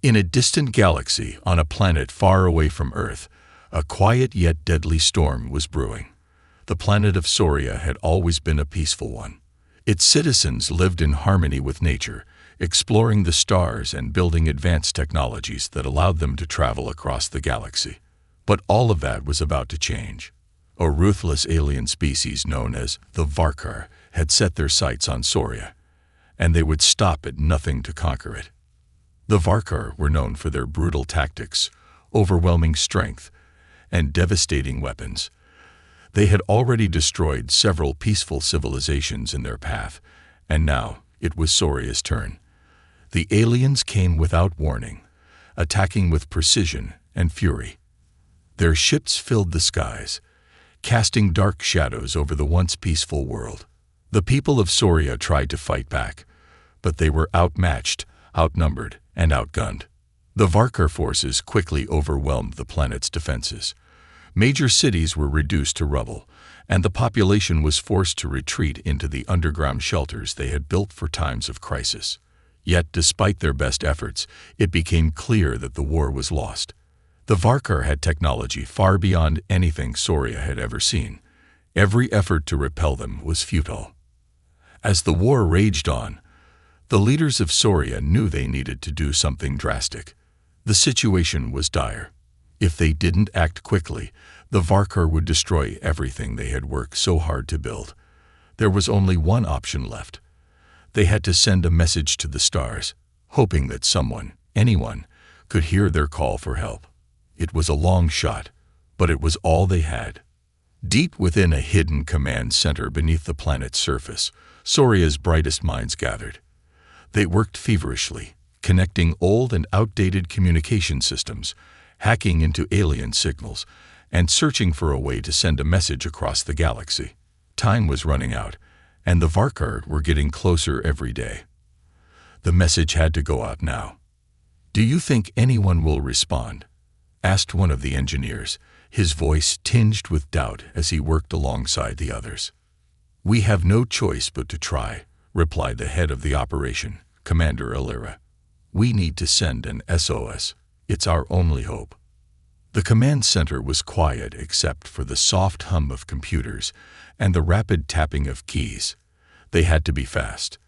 In a distant galaxy on a planet far away from Earth, a quiet yet deadly storm was brewing. The planet of Soria had always been a peaceful one. Its citizens lived in harmony with nature, exploring the stars and building advanced technologies that allowed them to travel across the galaxy. But all of that was about to change. A ruthless alien species known as the Varkar had set their sights on Soria, and they would stop at nothing to conquer it. The Varkar were known for their brutal tactics, overwhelming strength, and devastating weapons. They had already destroyed several peaceful civilizations in their path, and now it was Soria's turn. The aliens came without warning, attacking with precision and fury. Their ships filled the skies, casting dark shadows over the once peaceful world. The people of Soria tried to fight back, but they were outmatched, outnumbered, and outgunned. The Varkar forces quickly overwhelmed the planet's defenses. Major cities were reduced to rubble, and the population was forced to retreat into the underground shelters they had built for times of crisis. Yet, despite their best efforts, it became clear that the war was lost. The Varkar had technology far beyond anything Soria had ever seen. Every effort to repel them was futile. As the war raged on, the leaders of Soria knew they needed to do something drastic. The situation was dire. If they didn't act quickly, the Varkar would destroy everything they had worked so hard to build. There was only one option left. They had to send a message to the stars, hoping that someone, anyone, could hear their call for help. It was a long shot, but it was all they had. Deep within a hidden command center beneath the planet's surface, Soria's brightest minds gathered. They worked feverishly, connecting old and outdated communication systems, hacking into alien signals, and searching for a way to send a message across the galaxy. Time was running out, and the Varkar were getting closer every day. The message had to go out now. "Do you think anyone will respond?" asked one of the engineers, his voice tinged with doubt as he worked alongside the others. "We have no choice but to try," replied the head of the operation, Commander Alira. "We need to send an SOS. It's our only hope." The command center was quiet except for the soft hum of computers and the rapid tapping of keys. They had to be fast.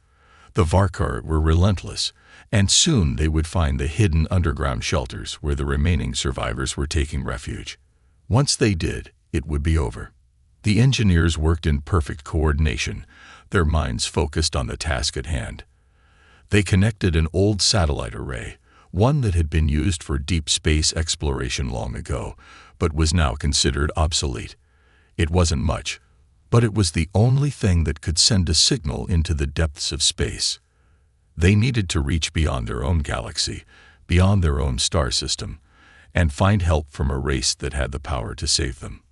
The Varkar were relentless, and soon they would find the hidden underground shelters where the remaining survivors were taking refuge. Once they did, it would be over. The engineers worked in perfect coordination, their minds focused on the task at hand. They connected an old satellite array, one that had been used for deep space exploration long ago, but was now considered obsolete. It wasn't much, but it was the only thing that could send a signal into the depths of space. They needed to reach beyond their own galaxy, beyond their own star system, and find help from a race that had the power to save them.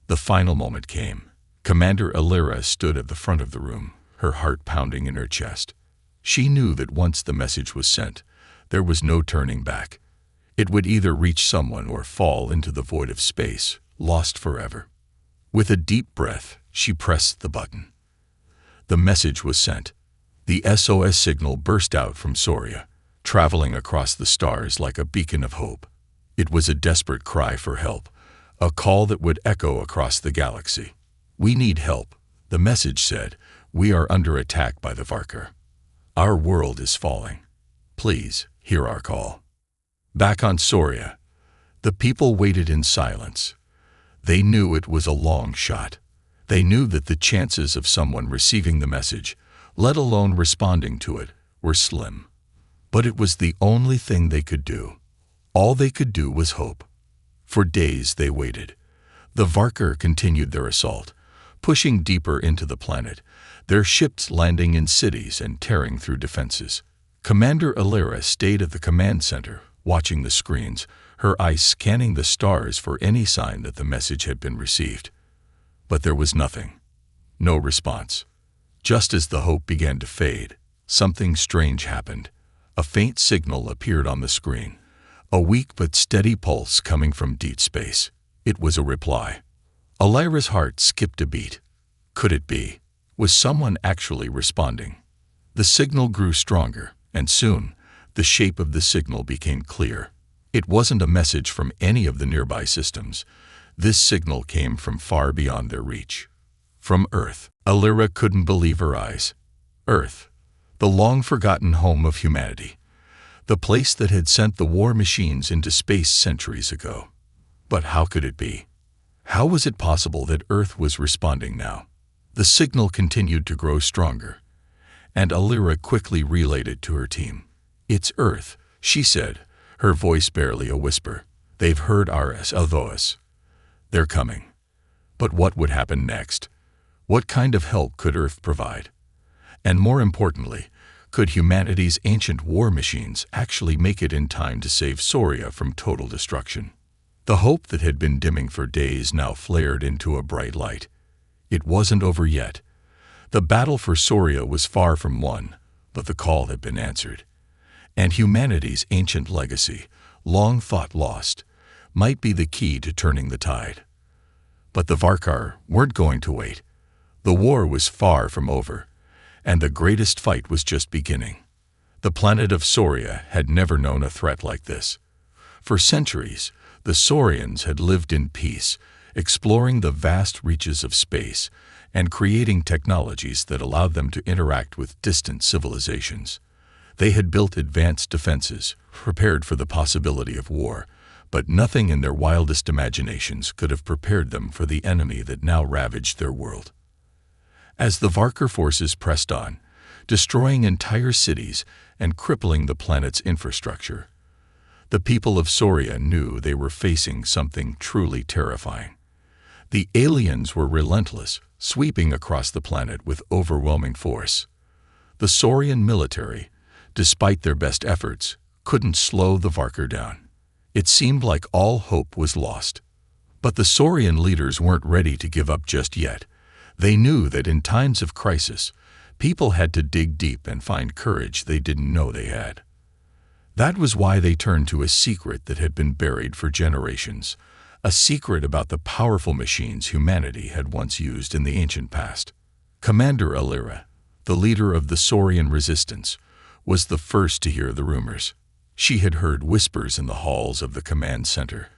The final moment came. Commander Alira stood at the front of the room, her heart pounding in her chest. She knew that once the message was sent, there was no turning back. It would either reach someone or fall into the void of space, lost forever. With a deep breath, she pressed the button. The message was sent. The SOS signal burst out from Soria, traveling across the stars like a beacon of hope. It was a desperate cry for help, a call that would echo across the galaxy. "We need help," the message said. "We are under attack by the Varkar. Our world is falling. Please, hear our call." Back on Soria, the people waited in silence. They knew it was a long shot. They knew that the chances of someone receiving the message, let alone responding to it, were slim. But it was the only thing they could do. All they could do was hope. For days they waited. The Varkar continued their assault, pushing deeper into the planet, their ships landing in cities and tearing through defenses. Commander Alira stayed at the command center, watching the screens, her eyes scanning the stars for any sign that the message had been received. But there was nothing. No response. Just as the hope began to fade, something strange happened. A faint signal appeared on the screen, a weak but steady pulse coming from deep space. It was a reply. Alira's heart skipped a beat. Could it be? Was someone actually responding? The signal grew stronger, and soon, The shape of the signal became clear. It wasn't a message from any of the nearby systems. This signal came from far beyond their reach. From Earth. Alira couldn't believe her eyes. Earth, the long-forgotten home of humanity. The place that had sent the war machines into space centuries ago. But how could it be? How was it possible that Earth was responding now? The signal continued to grow stronger, and Alira quickly relayed it to her team. "It's Earth," she said, her voice barely a whisper. "They've heard our SOS. They're coming." But what would happen next? What kind of help could Earth provide? And more importantly, could humanity's ancient war machines actually make it in time to save Soria from total destruction? The hope that had been dimming for days now flared into a bright light. It wasn't over yet. The battle for Soria was far from won, but the call had been answered. And humanity's ancient legacy, long thought lost, might be the key to turning the tide. But the Varkar weren't going to wait. The war was far from over, and the greatest fight was just beginning. The planet of Soria had never known a threat like this. For centuries, the Sorians had lived in peace, exploring the vast reaches of space and creating technologies that allowed them to interact with distant civilizations. They had built advanced defenses, prepared for the possibility of war, but nothing in their wildest imaginations could have prepared them for the enemy that now ravaged their world. As the Varkar forces pressed on, destroying entire cities and crippling the planet's infrastructure, the people of Soria knew they were facing something truly terrifying. The aliens were relentless, sweeping across the planet with overwhelming force. The Sorian military, despite their best efforts, couldn't slow the Varkar down. It seemed like all hope was lost. But the Sorian leaders weren't ready to give up just yet. They knew that in times of crisis, people had to dig deep and find courage they didn't know they had. That was why they turned to a secret that had been buried for generations, a secret about the powerful machines humanity had once used in the ancient past. Commander Alira, the leader of the Sorian resistance, was the first to hear the rumors. She had heard whispers in the halls of the command center,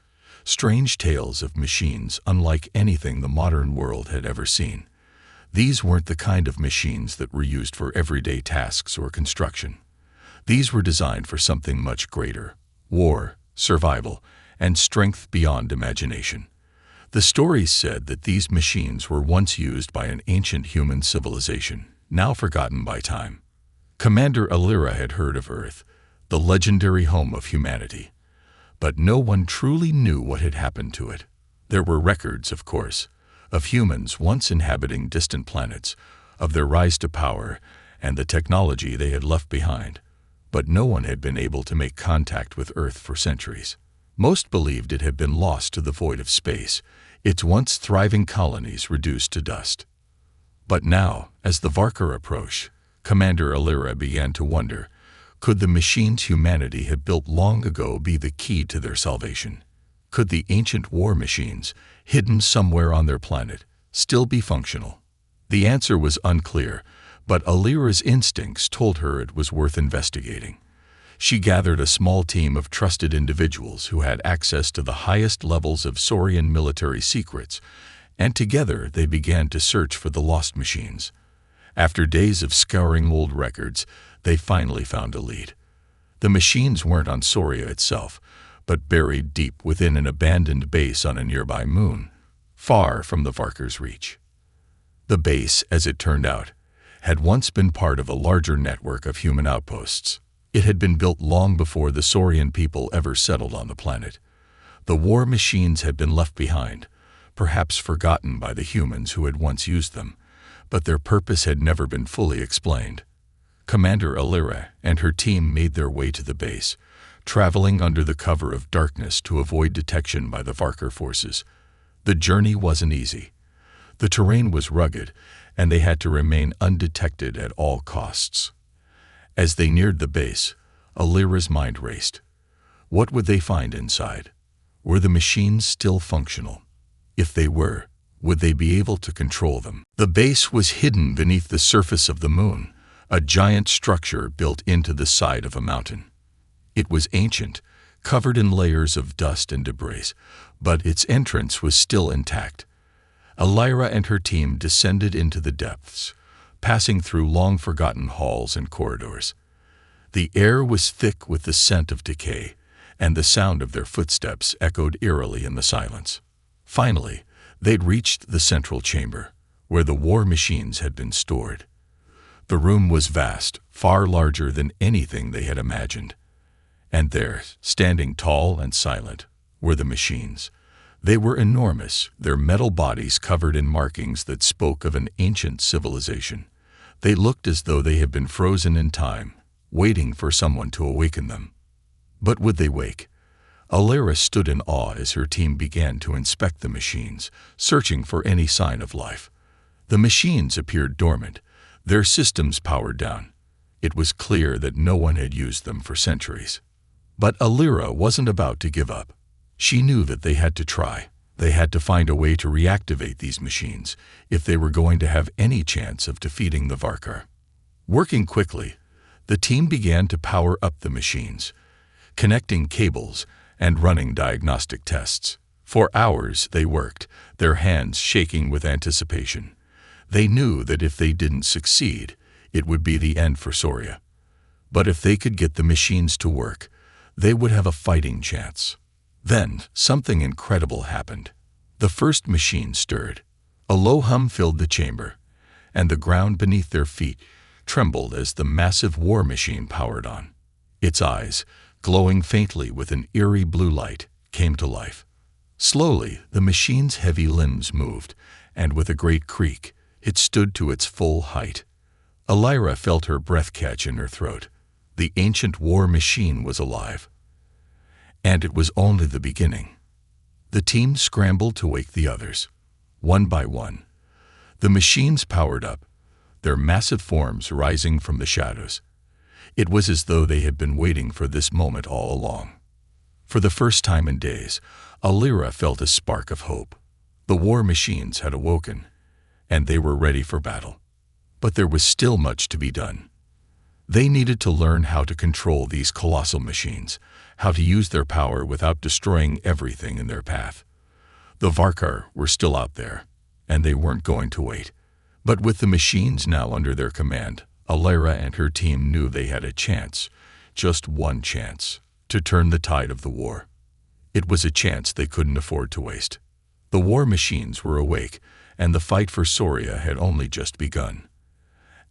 strange tales of machines unlike anything the modern world had ever seen. These weren't the kind of machines that were used for everyday tasks or construction. These were designed for something much greater: war, survival, and strength beyond imagination. The stories said that these machines were once used by an ancient human civilization, now forgotten by time. Commander Alira had heard of Earth, the legendary home of humanity, but no one truly knew what had happened to it. There were records, of course, of humans once inhabiting distant planets, of their rise to power and the technology they had left behind, but no one had been able to make contact with Earth for centuries. Most believed it had been lost to the void of space, its once thriving colonies reduced to dust. But now, as the Varkar approached, Commander Alira began to wonder, could the machines humanity had built long ago be the key to their salvation? Could the ancient war machines, hidden somewhere on their planet, still be functional? The answer was unclear, but Alira's instincts told her it was worth investigating. She gathered a small team of trusted individuals who had access to the highest levels of Sorian military secrets, and together they began to search for the lost machines. After days of scouring old records, they finally found a lead. The machines weren't on Soria itself, but buried deep within an abandoned base on a nearby moon, far from the Varkar's reach. The base, as it turned out, had once been part of a larger network of human outposts. It had been built long before the Sorian people ever settled on the planet. The war machines had been left behind, perhaps forgotten by the humans who had once used them, but their purpose had never been fully explained. Commander Alira and her team made their way to the base, traveling under the cover of darkness to avoid detection by the Varkar forces. The journey wasn't easy. The terrain was rugged, and they had to remain undetected at all costs. As they neared the base, Alira's mind raced. What would they find inside? Were the machines still functional? If they were, would they be able to control them? The base was hidden beneath the surface of the moon, a giant structure built into the side of a mountain. It was ancient, covered in layers of dust and debris, but its entrance was still intact. Elira and her team descended into the depths, passing through long-forgotten halls and corridors. The air was thick with the scent of decay, and the sound of their footsteps echoed eerily in the silence. Finally, they'd reached the central chamber, where the war machines had been stored. The room was vast, far larger than anything they had imagined. And there, standing tall and silent, were the machines. They were enormous, their metal bodies covered in markings that spoke of an ancient civilization. They looked as though they had been frozen in time, waiting for someone to awaken them. But would they wake? Elira stood in awe as her team began to inspect the machines, searching for any sign of life. The machines appeared dormant, their systems powered down. It was clear that no one had used them for centuries. But Elira wasn't about to give up. She knew that they had to try. They had to find a way to reactivate these machines if they were going to have any chance of defeating the Varkar. Working quickly, the team began to power up the machines, connecting cables and running diagnostic tests. For hours they worked, their hands shaking with anticipation. They knew that if they didn't succeed, it would be the end for Soria. But if they could get the machines to work, they would have a fighting chance. Then, something incredible happened. The first machine stirred. A low hum filled the chamber, and the ground beneath their feet trembled as the massive war machine powered on. Its eyes, glowing faintly with an eerie blue light, came to life. Slowly, the machine's heavy limbs moved, and with a great creak, it stood to its full height. Elira felt her breath catch in her throat. The ancient war machine was alive. And it was only the beginning. The team scrambled to wake the others. One by one, the machines powered up, their massive forms rising from the shadows. It was as though they had been waiting for this moment all along. For the first time in days, Elira felt a spark of hope. The war machines had awoken, and they were ready for battle. But there was still much to be done. They needed to learn how to control these colossal machines, how to use their power without destroying everything in their path. The Varkar were still out there, and they weren't going to wait. But with the machines now under their command, Elira and her team knew they had a chance, just one chance, to turn the tide of the war. It was a chance they couldn't afford to waste. The war machines were awake, and the fight for Soria had only just begun.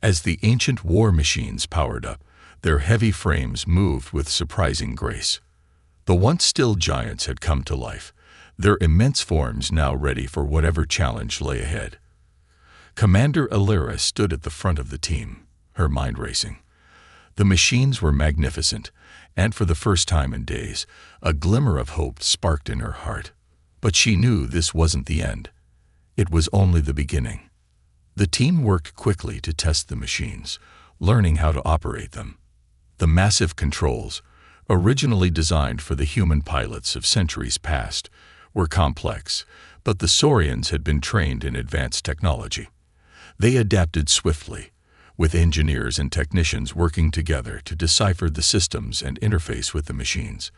As the ancient war machines powered up, their heavy frames moved with surprising grace. The once still giants had come to life, their immense forms now ready for whatever challenge lay ahead. Commander Elira stood at the front of the team, her mind racing. The machines were magnificent, and for the first time in days, a glimmer of hope sparked in her heart. But she knew this wasn't the end. It was only the beginning. The team worked quickly to test the machines, learning how to operate them. The massive controls, originally designed for the human pilots of centuries past, were complex, but the Saurians had been trained in advanced technology. They adapted swiftly, with engineers and technicians working together to decipher the systems and interface with the machines.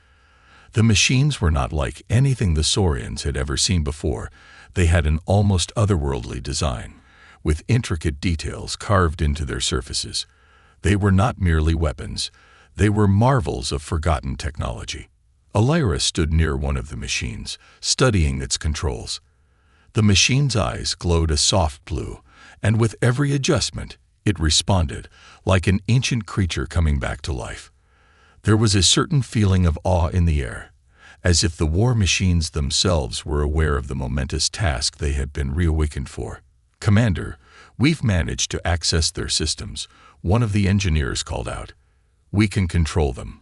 The machines were not like anything the Saurians had ever seen before. They had an almost otherworldly design, with intricate details carved into their surfaces. They were not merely weapons, they were marvels of forgotten technology. Elira stood near one of the machines, studying its controls. The machine's eyes glowed a soft blue, and with every adjustment, it responded, like an ancient creature coming back to life. There was a certain feeling of awe in the air, as if the war machines themselves were aware of the momentous task they had been reawakened for. "Commander, we've managed to access their systems," one of the engineers called out. "We can control them,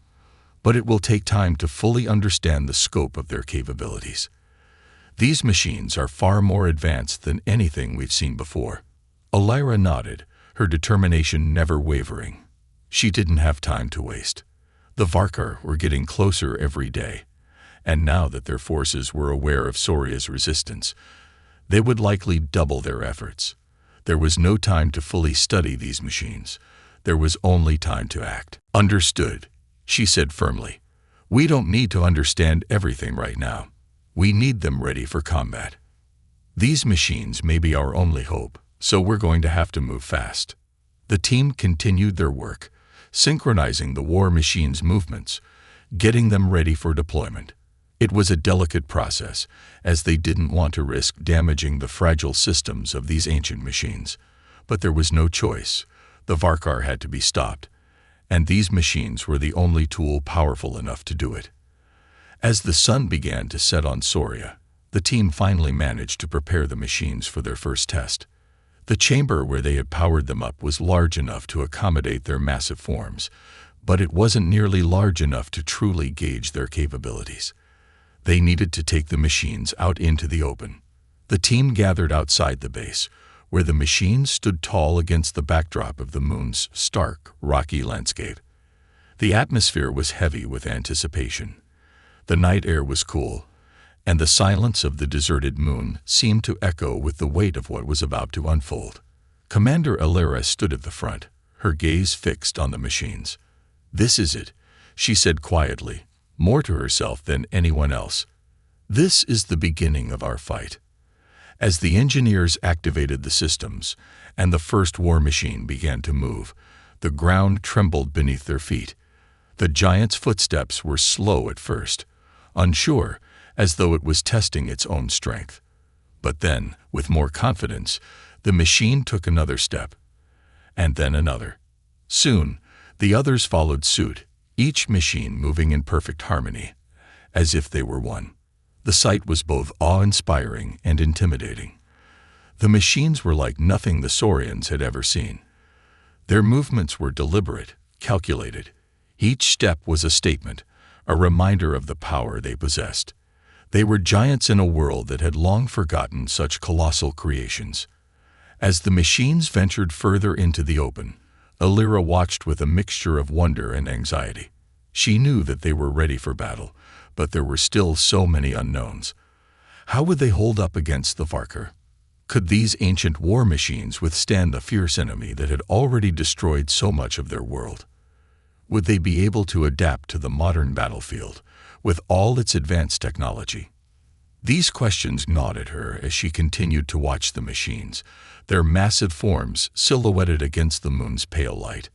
but it will take time to fully understand the scope of their capabilities. These machines are far more advanced than anything we've seen before." Elira nodded, her determination never wavering. She didn't have time to waste. The Varkar were getting closer every day, and now that their forces were aware of Soria's resistance, they would likely double their efforts. There was no time to fully study these machines. There was only time to act. "Understood," she said firmly. "We don't need to understand everything right now. We need them ready for combat. These machines may be our only hope, so we're going to have to move fast." The team continued their work, synchronizing the war machines' movements, getting them ready for deployment. It was a delicate process, as they didn't want to risk damaging the fragile systems of these ancient machines. But there was no choice. The Varkar had to be stopped, and these machines were the only tool powerful enough to do it. As the sun began to set on Soria, the team finally managed to prepare the machines for their first test. The chamber where they had powered them up was large enough to accommodate their massive forms, but it wasn't nearly large enough to truly gauge their capabilities. They needed to take the machines out into the open. The team gathered outside the base, where the machines stood tall against the backdrop of the moon's stark, rocky landscape. The atmosphere was heavy with anticipation. The night air was cool, and the silence of the deserted moon seemed to echo with the weight of what was about to unfold. Commander Alira stood at the front, her gaze fixed on the machines. "This is it," she said quietly, more to herself than anyone else. "This is the beginning of our fight." As the engineers activated the systems and the first war machine began to move, the ground trembled beneath their feet. The giant's footsteps were slow at first, unsure, as though it was testing its own strength. But then, with more confidence, the machine took another step, and then another. Soon, the others followed suit, each machine moving in perfect harmony, as if they were one. The sight was both awe-inspiring and intimidating. The machines were like nothing the Saurians had ever seen. Their movements were deliberate, calculated. Each step was a statement, a reminder of the power they possessed. They were giants in a world that had long forgotten such colossal creations. As the machines ventured further into the open, Alira watched with a mixture of wonder and anxiety. She knew that they were ready for battle, but there were still so many unknowns. How would they hold up against the Varkar? Could these ancient war machines withstand the fierce enemy that had already destroyed so much of their world? Would they be able to adapt to the modern battlefield, with all its advanced technology? These questions gnawed at her as she continued to watch the machines, their massive forms silhouetted against the moon's pale light.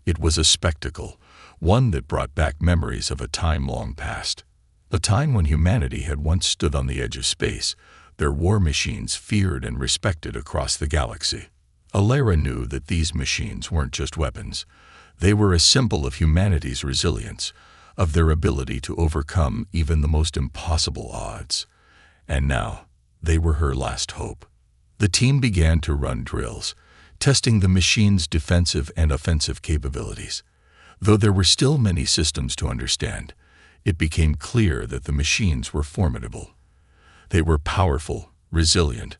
It was a spectacle, one that brought back memories of a time long past. A time when humanity had once stood on the edge of space, their war machines feared and respected across the galaxy. Alira knew that these machines weren't just weapons. They were a symbol of humanity's resilience, of their ability to overcome even the most impossible odds. And now, they were her last hope. The team began to run drills, testing the machine's defensive and offensive capabilities. Though there were still many systems to understand, it became clear that the machines were formidable. They were powerful, resilient,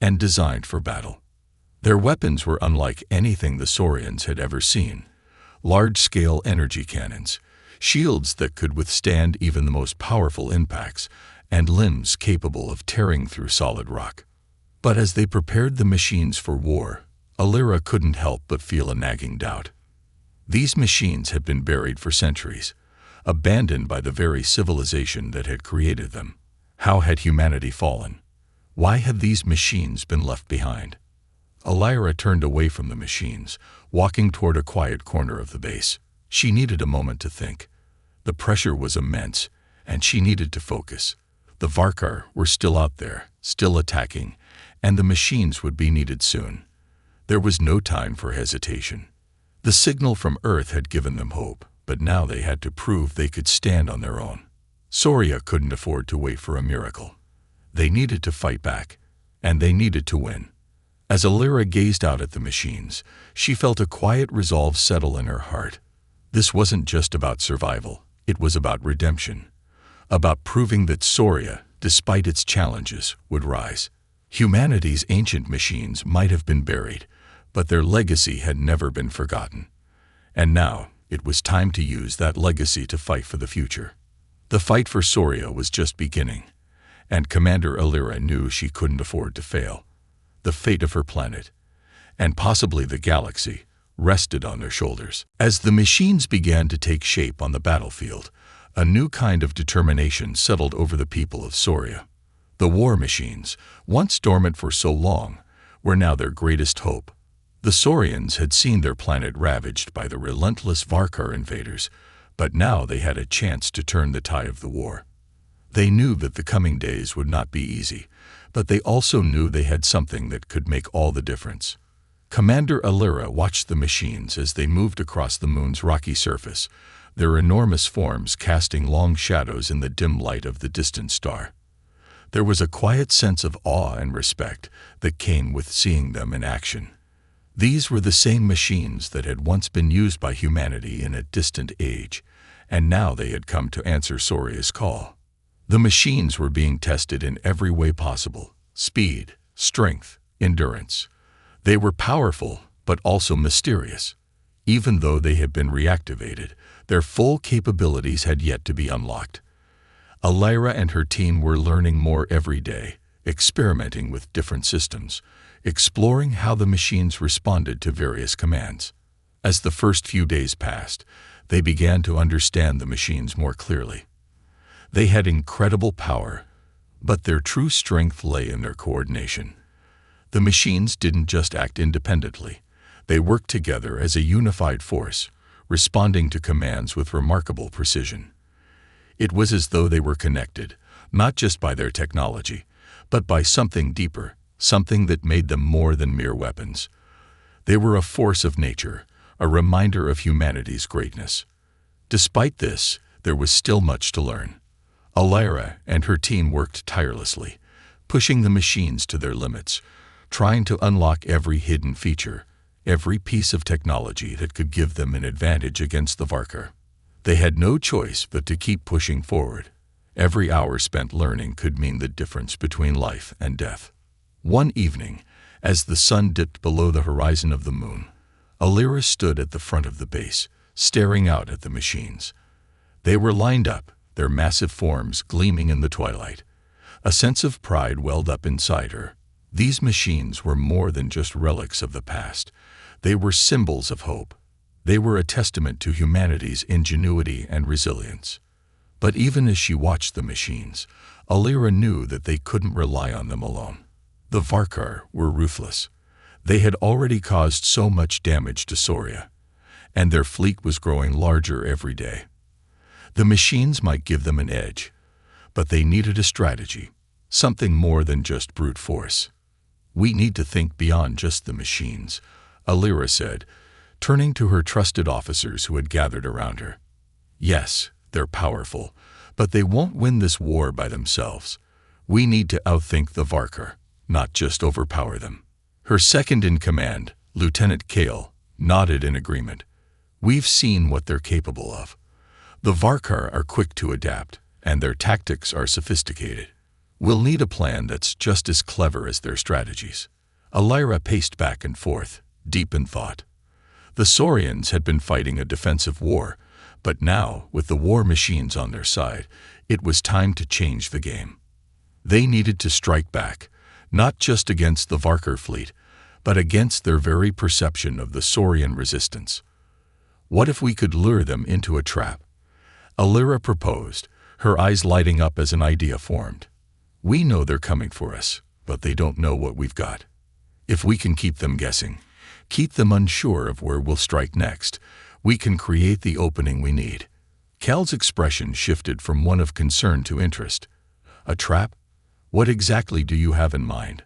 and designed for battle. Their weapons were unlike anything the Saurians had ever seen. Large-scale energy cannons, shields that could withstand even the most powerful impacts, and limbs capable of tearing through solid rock. But as they prepared the machines for war, Alira couldn't help but feel a nagging doubt. These machines had been buried for centuries, abandoned by the very civilization that had created them. How had humanity fallen? Why had these machines been left behind? Alira turned away from the machines, walking toward a quiet corner of the base. She needed a moment to think. The pressure was immense, and she needed to focus. The Varkar were still out there, still attacking, and the machines would be needed soon. There was no time for hesitation. The signal from Earth had given them hope, but now they had to prove they could stand on their own. Soria couldn't afford to wait for a miracle. They needed to fight back, and they needed to win. As Alira gazed out at the machines, she felt a quiet resolve settle in her heart. This wasn't just about survival, it was about redemption. About proving that Soria, despite its challenges, would rise. Humanity's ancient machines might have been buried, but their legacy had never been forgotten. And now, it was time to use that legacy to fight for the future. The fight for Soria was just beginning, and Commander Alira knew she couldn't afford to fail. The fate of her planet, and possibly the galaxy, rested on their shoulders. As the machines began to take shape on the battlefield, a new kind of determination settled over the people of Soria. The war machines, once dormant for so long, were now their greatest hope. The Saurians had seen their planet ravaged by the relentless Varkar invaders, but now they had a chance to turn the tide of the war. They knew that the coming days would not be easy, but they also knew they had something that could make all the difference. Commander Alira watched the machines as they moved across the moon's rocky surface, their enormous forms casting long shadows in the dim light of the distant star. There was a quiet sense of awe and respect that came with seeing them in action. These were the same machines that had once been used by humanity in a distant age, and now they had come to answer Soria's call. The machines were being tested in every way possible: speed, strength, endurance. They were powerful, but also mysterious. Even though they had been reactivated, their full capabilities had yet to be unlocked. Alira and her team were learning more every day, experimenting with different systems, exploring how the machines responded to various commands. As the first few days passed, they began to understand the machines more clearly. They had incredible power, but their true strength lay in their coordination. The machines didn't just act independently. They worked together as a unified force, responding to commands with remarkable precision. It was as though they were connected, not just by their technology, but by something deeper, something that made them more than mere weapons. They were a force of nature, a reminder of humanity's greatness. Despite this, there was still much to learn. Alira and her team worked tirelessly, pushing the machines to their limits, trying to unlock every hidden feature, every piece of technology that could give them an advantage against the Varkar. They had no choice but to keep pushing forward. Every hour spent learning could mean the difference between life and death. One evening, as the sun dipped below the horizon of the moon, Alira stood at the front of the base, staring out at the machines. They were lined up, their massive forms gleaming in the twilight. A sense of pride welled up inside her. These machines were more than just relics of the past. They were symbols of hope. They were a testament to humanity's ingenuity and resilience. But even as she watched the machines, Alira knew that they couldn't rely on them alone. The Varkar were ruthless. They had already caused so much damage to Soria, and their fleet was growing larger every day. The machines might give them an edge, but they needed a strategy, something more than just brute force. "We need to think beyond just the machines," Alira said, turning to her trusted officers who had gathered around her. "Yes, they're powerful, but they won't win this war by themselves. We need to outthink the Varkar, not just overpower them." Her second-in-command, Lieutenant Kale, nodded in agreement. "We've seen what they're capable of. The Varkar are quick to adapt, and their tactics are sophisticated. We'll need a plan that's just as clever as their strategies." Alira paced back and forth, deep in thought. The Saurians had been fighting a defensive war, but now, with the war machines on their side, it was time to change the game. They needed to strike back, not just against the Varkar fleet, but against their very perception of the Saurian resistance. What if we could lure them into a trap? Alira proposed, her eyes lighting up as an idea formed. "We know they're coming for us, but they don't know what we've got. If we can keep them guessing, keep them unsure of where we'll strike next, we can create the opening we need." Cal's expression shifted from one of concern to interest. "A trap? What exactly do you have in mind?"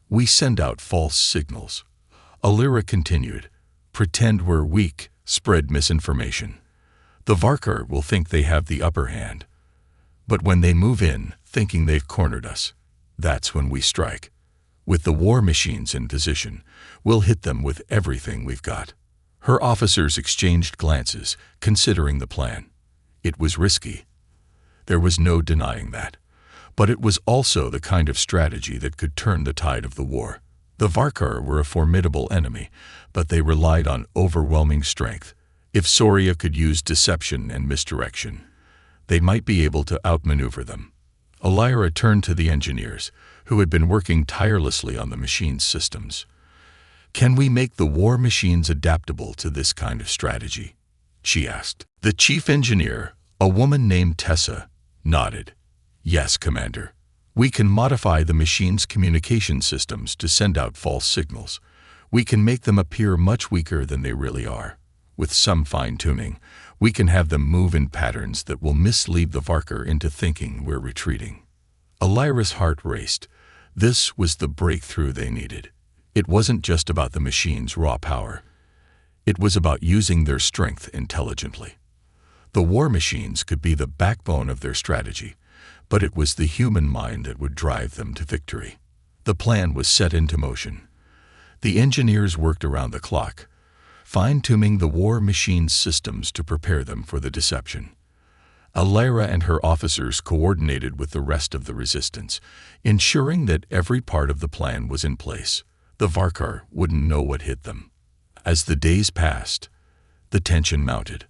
"We send out false signals," Alira continued. "Pretend we're weak, spread misinformation. The Varkar will think they have the upper hand. But when they move in, thinking they've cornered us, that's when we strike. With the war machines in position, we'll hit them with everything we've got." Her officers exchanged glances, considering the plan. It was risky. There was no denying that. But it was also the kind of strategy that could turn the tide of the war. The Varkar were a formidable enemy, but they relied on overwhelming strength. If Soria could use deception and misdirection, they might be able to outmaneuver them. Alira turned to the engineers, who had been working tirelessly on the machine's systems. "Can we make the war machines adaptable to this kind of strategy?" she asked. The chief engineer, a woman named Tessa, nodded. "Yes, Commander. We can modify the machine's communication systems to send out false signals. We can make them appear much weaker than they really are. With some fine-tuning, we can have them move in patterns that will mislead the Varker into thinking we're retreating." Alira's heart raced. This was the breakthrough they needed. It wasn't just about the machine's raw power. It was about using their strength intelligently. The war machines could be the backbone of their strategy, but it was the human mind that would drive them to victory. The plan was set into motion. The engineers worked around the clock, fine-tuning the war machine's systems to prepare them for the deception. Alira and her officers coordinated with the rest of the resistance, ensuring that every part of the plan was in place. The Varkar wouldn't know what hit them. As the days passed, the tension mounted.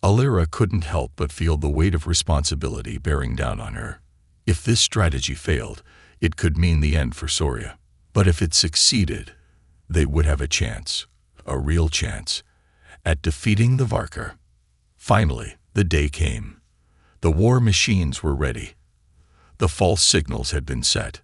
Alira couldn't help but feel the weight of responsibility bearing down on her. If this strategy failed, it could mean the end for Soria. But if it succeeded, they would have a chance, a real chance, at defeating the Varkar. Finally, the day came. The war machines were ready. The false signals had been set.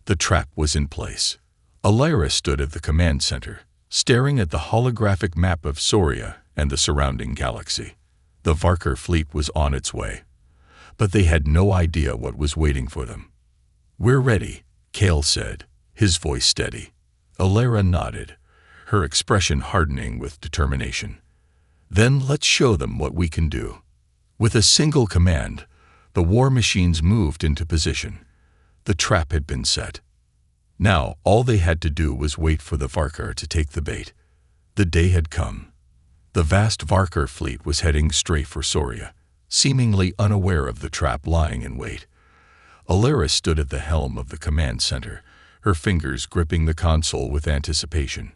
The trap was in place. Alira stood at the command center, staring at the holographic map of Soria and the surrounding galaxy. The Varkar fleet was on its way, but they had no idea what was waiting for them. "We're ready," Kale said, his voice steady. Alira nodded, her expression hardening with determination. "Then let's show them what we can do." With a single command, the war machines moved into position. The trap had been set. Now, all they had to do was wait for the Varkar to take the bait. The day had come. The vast Varkar fleet was heading straight for Soria, seemingly unaware of the trap lying in wait. Alira stood at the helm of the command center, her fingers gripping the console with anticipation.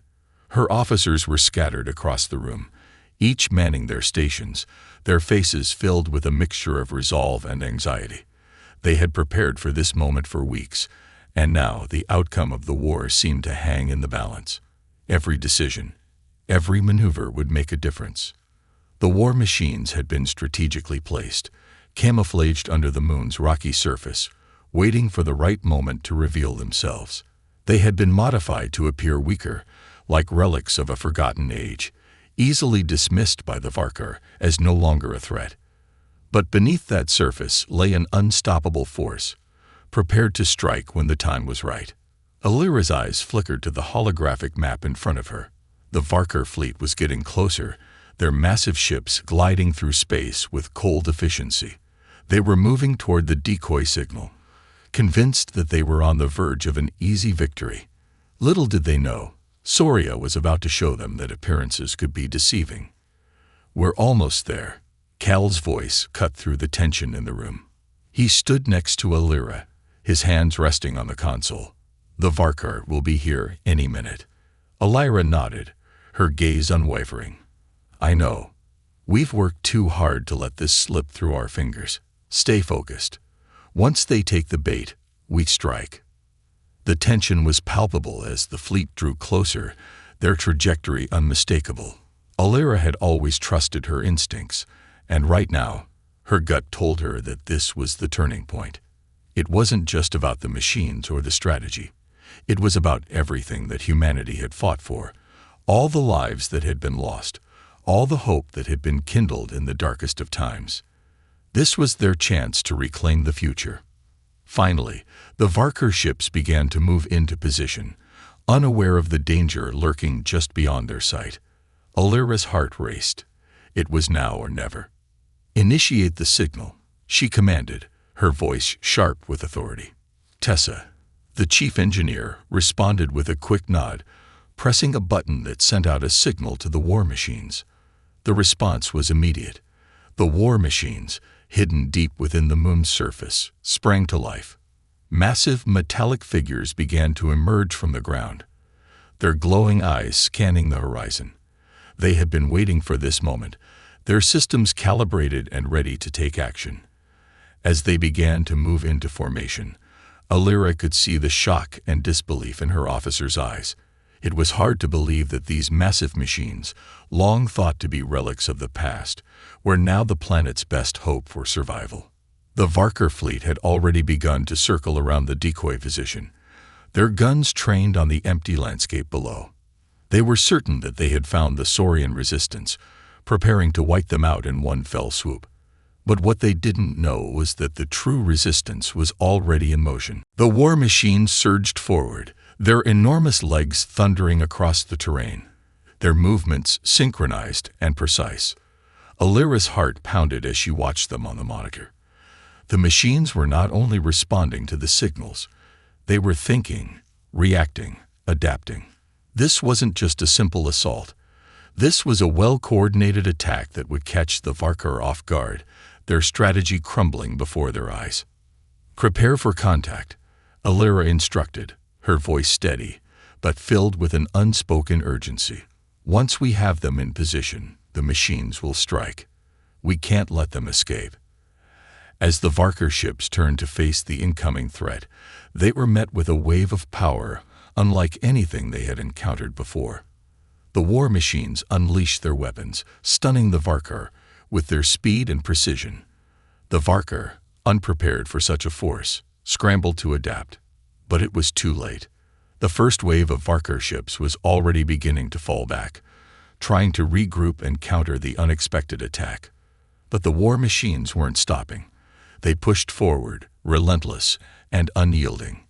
Her officers were scattered across the room, each manning their stations, their faces filled with a mixture of resolve and anxiety. They had prepared for this moment for weeks, and now the outcome of the war seemed to hang in the balance. Every decision, every maneuver would make a difference. The war machines had been strategically placed, camouflaged under the moon's rocky surface, waiting for the right moment to reveal themselves. They had been modified to appear weaker, like relics of a forgotten age, easily dismissed by the Varkar as no longer a threat. But beneath that surface lay an unstoppable force, prepared to strike when the time was right. Alira's eyes flickered to the holographic map in front of her. The Varkar fleet was getting closer, their massive ships gliding through space with cold efficiency. They were moving toward the decoy signal, convinced that they were on the verge of an easy victory. Little did they know, Soria was about to show them that appearances could be deceiving. "We're almost there," Cal's voice cut through the tension in the room. He stood next to Alira, his hands resting on the console. "The Varkar will be here any minute." Alira nodded, her gaze unwavering. "I know. We've worked too hard to let this slip through our fingers. Stay focused. Once they take the bait, we strike." The tension was palpable as the fleet drew closer, their trajectory unmistakable. Alira had always trusted her instincts, and right now, her gut told her that this was the turning point. It wasn't just about the machines or the strategy. It was about everything that humanity had fought for, all the lives that had been lost, all the hope that had been kindled in the darkest of times. This was their chance to reclaim the future. Finally, the Varkar ships began to move into position, unaware of the danger lurking just beyond their sight. Alira's heart raced. It was now or never. "Initiate the signal," she commanded, her voice sharp with authority. Tessa, the chief engineer, responded with a quick nod, pressing a button that sent out a signal to the war machines. The response was immediate. The war machines, hidden deep within the moon's surface, sprang to life. Massive metallic figures began to emerge from the ground, their glowing eyes scanning the horizon. They had been waiting for this moment, their systems calibrated and ready to take action. As they began to move into formation, Alira could see the shock and disbelief in her officer's eyes. It was hard to believe that these massive machines, long thought to be relics of the past, were now the planet's best hope for survival. The Varker fleet had already begun to circle around the decoy position, their guns trained on the empty landscape below. They were certain that they had found the Saurian resistance, preparing to wipe them out in one fell swoop. But what they didn't know was that the true resistance was already in motion. The war machines surged forward, their enormous legs thundering across the terrain, their movements synchronized and precise. Alira's heart pounded as she watched them on the monitor. The machines were not only responding to the signals, they were thinking, reacting, adapting. This wasn't just a simple assault. This was a well-coordinated attack that would catch the Varker off guard, their strategy crumbling before their eyes. "Prepare for contact," Alira instructed, her voice steady, but filled with an unspoken urgency. "Once we have them in position, the machines will strike. We can't let them escape." As the Varker ships turned to face the incoming threat, they were met with a wave of power unlike anything they had encountered before. The war machines unleashed their weapons, stunning the Varker with their speed and precision. The Varker, unprepared for such a force, scrambled to adapt. But it was too late. The first wave of Varker ships was already beginning to fall back, trying to regroup and counter the unexpected attack. But the war machines weren't stopping. They pushed forward, relentless and unyielding.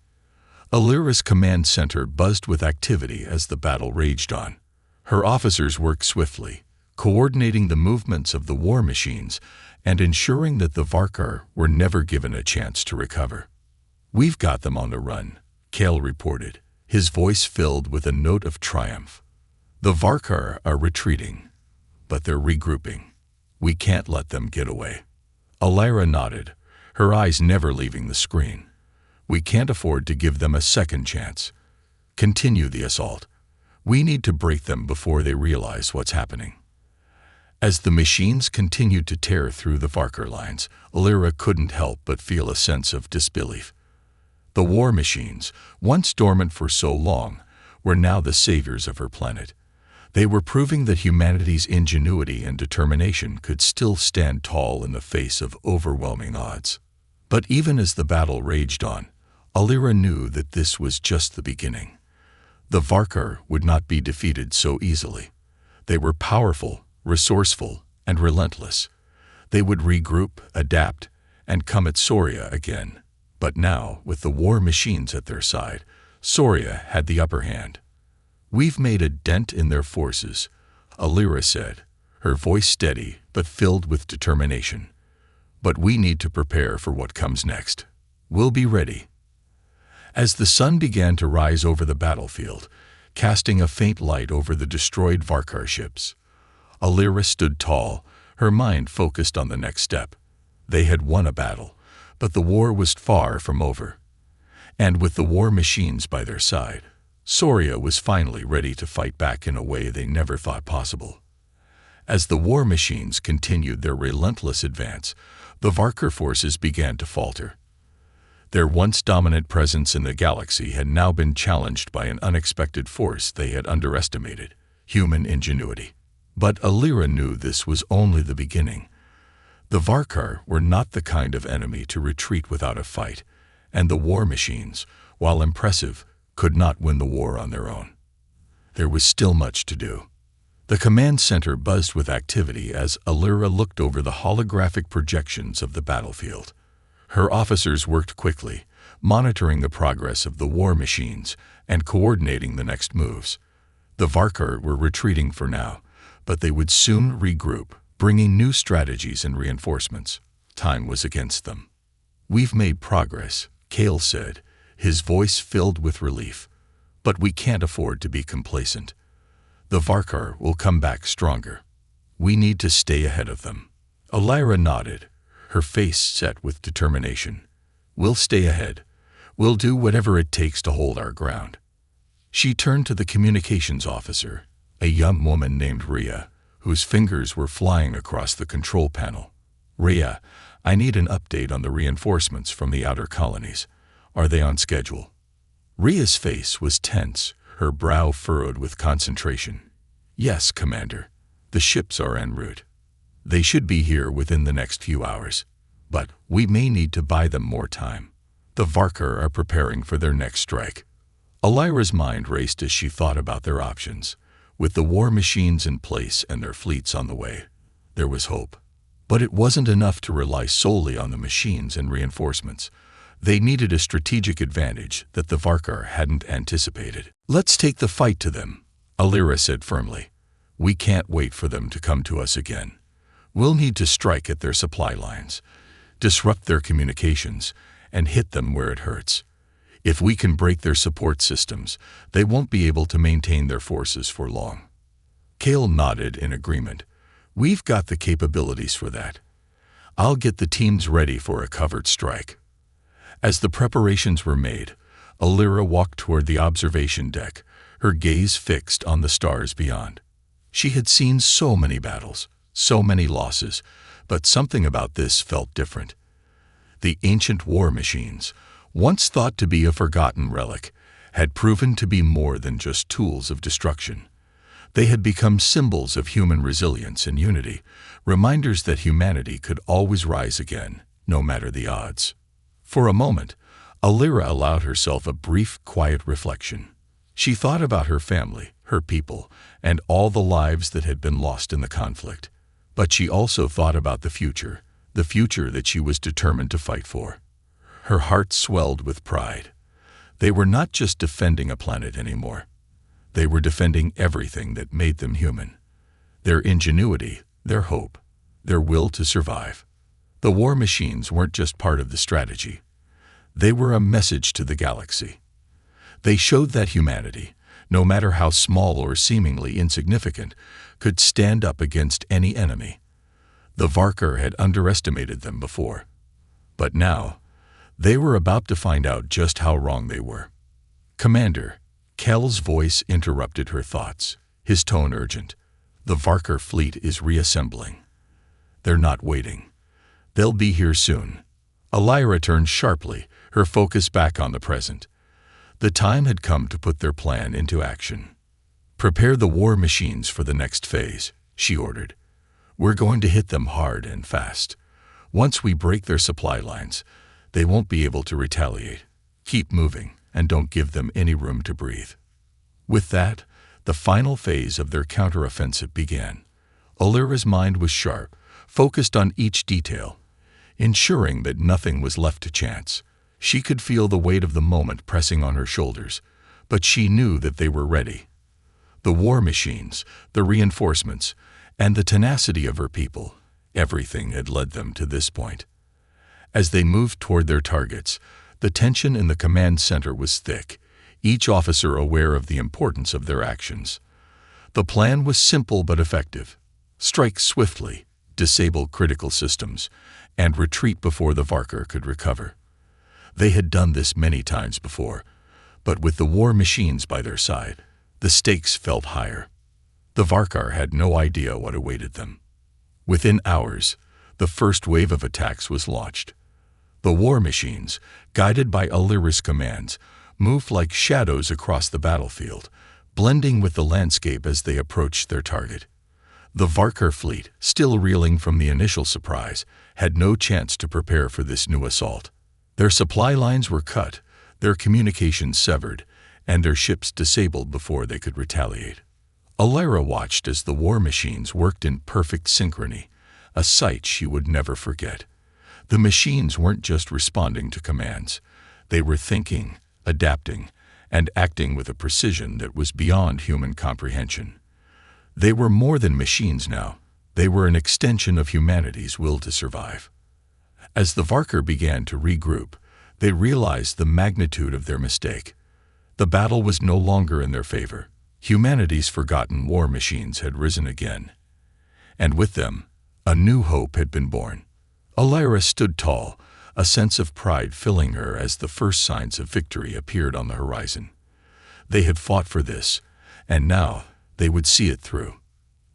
Alira's command center buzzed with activity as the battle raged on. Her officers worked swiftly, coordinating the movements of the war machines and ensuring that the Varker were never given a chance to recover. "We've got them on the run," Kale reported, his voice filled with a note of triumph. "The Varker are retreating, but they're regrouping. We can't let them get away." Alira nodded, her eyes never leaving the screen. "We can't afford to give them a second chance. Continue the assault. We need to break them before they realize what's happening." As the machines continued to tear through the Varker lines, Alira couldn't help but feel a sense of disbelief. The war machines, once dormant for so long, were now the saviors of her planet. They were proving that humanity's ingenuity and determination could still stand tall in the face of overwhelming odds. But even as the battle raged on, Alira knew that this was just the beginning. The Varker would not be defeated so easily. They were powerful, resourceful, and relentless. They would regroup, adapt, and come at Soria again. But now, with the war machines at their side, Soria had the upper hand. "We've made a dent in their forces," Alira said, her voice steady but filled with determination. "But we need to prepare for what comes next. We'll be ready." As the sun began to rise over the battlefield, casting a faint light over the destroyed Varkar ships, Alira stood tall, her mind focused on the next step. They had won a battle, but the war was far from over. And with the war machines by their side, Soria was finally ready to fight back in a way they never thought possible. As the war machines continued their relentless advance, the Varker forces began to falter. Their once dominant presence in the galaxy had now been challenged by an unexpected force they had underestimated: human ingenuity. But Alira knew this was only the beginning. The Varkar were not the kind of enemy to retreat without a fight, and the war machines, while impressive, could not win the war on their own. There was still much to do. The command center buzzed with activity as Alira looked over the holographic projections of the battlefield. Her officers worked quickly, monitoring the progress of the war machines and coordinating the next moves. The Varkar were retreating for now, but they would soon regroup, bringing new strategies and reinforcements. Time was against them. "We've made progress," Kale said, his voice filled with relief. "But we can't afford to be complacent. The Varkar will come back stronger. We need to stay ahead of them." Alira nodded, her face set with determination. "We'll stay ahead. We'll do whatever it takes to hold our ground." She turned to the communications officer, a young woman named Rhea, whose fingers were flying across the control panel. "Rhea, I need an update on the reinforcements from the outer colonies. Are they on schedule?" Rhea's face was tense, her brow furrowed with concentration. "Yes, Commander. The ships are en route. They should be here within the next few hours. But we may need to buy them more time. The Varkar are preparing for their next strike." Alira's mind raced as she thought about their options. With the war machines in place and their fleets on the way, there was hope. But it wasn't enough to rely solely on the machines and reinforcements. They needed a strategic advantage that the Varkar hadn't anticipated. "Let's take the fight to them," Alira said firmly. "We can't wait for them to come to us again. We'll need to strike at their supply lines, disrupt their communications, and hit them where it hurts. If we can break their support systems, they won't be able to maintain their forces for long." Kale nodded in agreement. "We've got the capabilities for that. I'll get the teams ready for a covert strike." As the preparations were made, Alira walked toward the observation deck, her gaze fixed on the stars beyond. She had seen so many battles, so many losses, but something about this felt different. The ancient war machines, once thought to be a forgotten relic, had proven to be more than just tools of destruction. They had become symbols of human resilience and unity, reminders that humanity could always rise again, no matter the odds. For a moment, Alira allowed herself a brief, quiet reflection. She thought about her family, her people, and all the lives that had been lost in the conflict. But she also thought about the future that she was determined to fight for. Her heart swelled with pride. They were not just defending a planet anymore. They were defending everything that made them human. Their ingenuity, their hope, their will to survive. The war machines weren't just part of the strategy. They were a message to the galaxy. They showed that humanity, no matter how small or seemingly insignificant, could stand up against any enemy. The Varkar had underestimated them before. But now, they were about to find out just how wrong they were. "Commander," Kel's voice interrupted her thoughts, his tone urgent. "The Varkar fleet is reassembling. They're not waiting. They'll be here soon." Alira turned sharply, her focus back on the present. The time had come to put their plan into action. "Prepare the war machines for the next phase," she ordered. "We're going to hit them hard and fast. Once we break their supply lines, they won't be able to retaliate. Keep moving, and don't give them any room to breathe." With that, the final phase of their counteroffensive began. Alira's mind was sharp, focused on each detail, ensuring that nothing was left to chance. She could feel the weight of the moment pressing on her shoulders, but she knew that they were ready. The war machines, the reinforcements, and the tenacity of her people, everything had led them to this point. As they moved toward their targets, the tension in the command center was thick, each officer aware of the importance of their actions. The plan was simple but effective. Strike swiftly, disable critical systems, and retreat before the Varkar could recover. They had done this many times before, but with the war machines by their side, the stakes felt higher. The Varkar had no idea what awaited them. Within hours, the first wave of attacks was launched. The war machines, guided by Alira's commands, moved like shadows across the battlefield, blending with the landscape as they approached their target. The Varkar fleet, still reeling from the initial surprise, had no chance to prepare for this new assault. Their supply lines were cut, their communications severed, and their ships disabled before they could retaliate. Alira watched as the war machines worked in perfect synchrony, a sight she would never forget. The machines weren't just responding to commands. They were thinking, adapting, and acting with a precision that was beyond human comprehension. They were more than machines now. They were an extension of humanity's will to survive. As the Varkar began to regroup, they realized the magnitude of their mistake. The battle was no longer in their favor. Humanity's forgotten war machines had risen again. And with them, a new hope had been born. Alira stood tall, a sense of pride filling her as the first signs of victory appeared on the horizon. They had fought for this, and now they would see it through.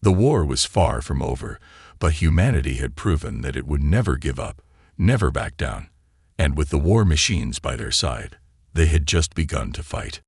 The war was far from over, but humanity had proven that it would never give up, never back down. And with the war machines by their side, they had just begun to fight.